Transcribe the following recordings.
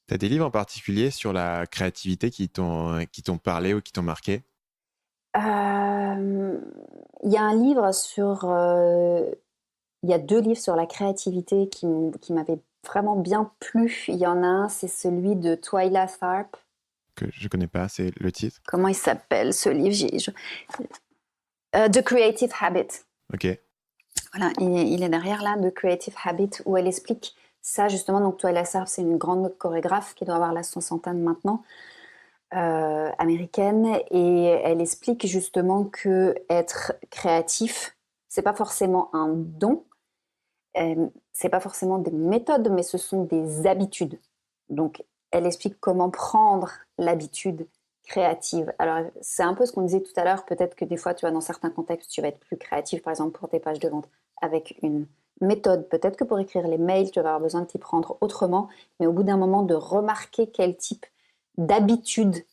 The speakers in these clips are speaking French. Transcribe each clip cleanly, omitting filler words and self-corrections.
Tu as des livres en particulier sur la créativité qui t'ont parlé ou qui t'ont marqué? Euh, Il y a un livre sur... il y a deux livres sur la créativité qui m'avaient vraiment bien plu. Il y en a un, c'est celui de Twyla Tharp. Que je connais pas, c'est le titre. Comment il s'appelle ce livre? The Creative Habit. Ok. Voilà, il est derrière là, The Creative Habit, où elle explique ça justement. Donc Twyla Tharp, c'est une grande chorégraphe qui doit avoir la soixantaine maintenant, américaine, et elle explique justement que être créatif, c'est pas forcément un don, c'est pas forcément des méthodes, mais ce sont des habitudes. Donc, elle explique comment prendre l'habitude créative. Alors, c'est un peu ce qu'on disait tout à l'heure. Peut-être que des fois, tu vois, dans certains contextes, tu vas être plus créatif, par exemple pour tes pages de vente, avec une méthode. Peut-être que pour écrire les mails, tu vas avoir besoin de t'y prendre autrement, mais au bout d'un moment, de remarquer quel type d'habitude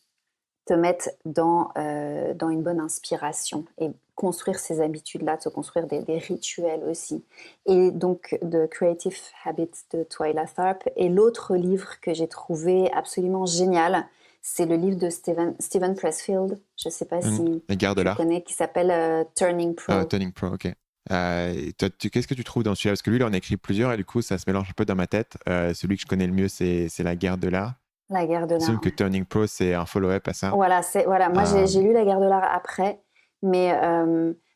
te mettre dans une bonne inspiration et construire ces habitudes-là, de se construire des rituels aussi. Et donc, The Creative Habits de Twyla Tharp. Et l'autre livre que j'ai trouvé absolument génial, c'est le livre de Steven Pressfield, je ne sais pas si Les Gare de tu le l'Art. connais, qui s'appelle Turning Ah, Pro. Turning Pro, ok. Et toi, qu'est-ce que tu trouves dans celui-là? Parce que lui, il en a écrit plusieurs et du coup, ça se mélange un peu dans ma tête. Celui que je connais le mieux, c'est La Guerre de l'Art. La guerre de Il me semble l'art. que Turning Pro, c'est un follow-up à ça. Voilà. Moi, Euh, j'ai lu La guerre de l'art après, mais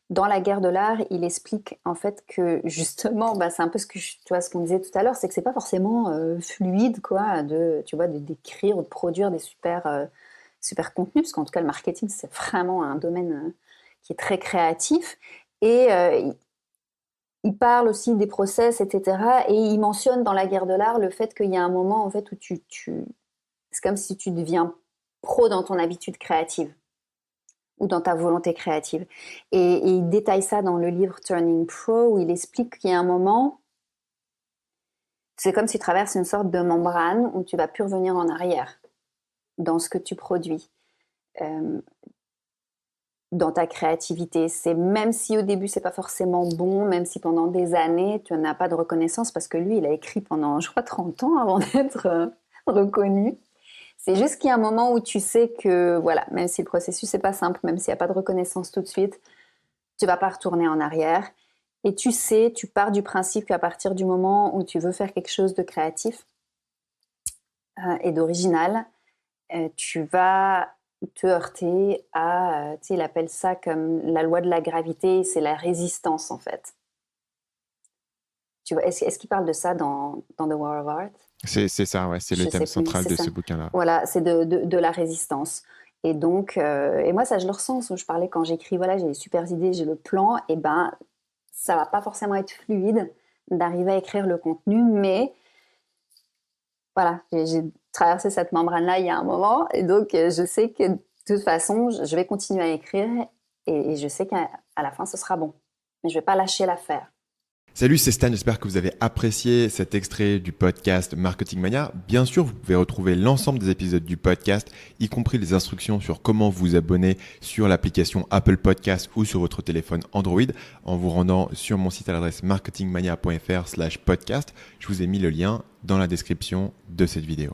dans La guerre de l'art, il explique en fait que justement, bah, c'est un peu ce que tu vois, ce qu'on disait tout à l'heure, c'est que c'est pas forcément fluide, quoi, tu vois, d'écrire ou de produire des super contenus, parce qu'en tout cas, le marketing, c'est vraiment un domaine qui est très créatif. Et il parle aussi des process, etc. Et il mentionne dans La guerre de l'art le fait qu'il y a un moment en fait où c'est comme si tu deviens pro dans ton habitude créative ou dans ta volonté créative. Et il détaille ça dans le livre Turning Pro, où il explique qu'il y a un moment, c'est comme si tu traverses une sorte de membrane où tu vas plus revenir en arrière dans ce que tu produis, euh, dans ta créativité. C'est même si au début c'est pas forcément bon, même si pendant des années tu n'as pas de reconnaissance, parce que lui il a écrit pendant je crois 30 ans avant d'être reconnu. C'est juste qu'il y a un moment où tu sais que, voilà, même si le processus n'est pas simple, même s'il n'y a pas de reconnaissance tout de suite, tu vas pas retourner en arrière. Et tu sais, tu pars du principe qu'à partir du moment où tu veux faire quelque chose de créatif et d'original, tu vas te heurter à, tu sais, il appelle ça comme la loi de la gravité, c'est la résistance en fait. Tu vois, est-ce qu'il parle de ça dans The War of Art? c'est ça, ouais, c'est le Je thème sais plus, central c'est de ça. ce bouquin-là. Voilà, c'est de la résistance. Et donc, et moi, ça, je le ressens. Je parlais quand j'écris, voilà, j'ai des super idées, j'ai le plan, et ben, ça va pas forcément être fluide d'arriver à écrire le contenu, mais voilà, j'ai traversé cette membrane-là il y a un moment, et donc je sais que de toute façon, je vais continuer à écrire, et je sais qu'à la fin, ce sera bon. Mais je vais pas lâcher l'affaire. Salut, c'est Stan, j'espère que vous avez apprécié cet extrait du podcast Marketing Mania. Bien sûr, vous pouvez retrouver l'ensemble des épisodes du podcast, y compris les instructions sur comment vous abonner sur l'application Apple Podcast ou sur votre téléphone Android en vous rendant sur mon site à l'adresse marketingmania.fr/podcast. Je vous ai mis le lien dans la description de cette vidéo.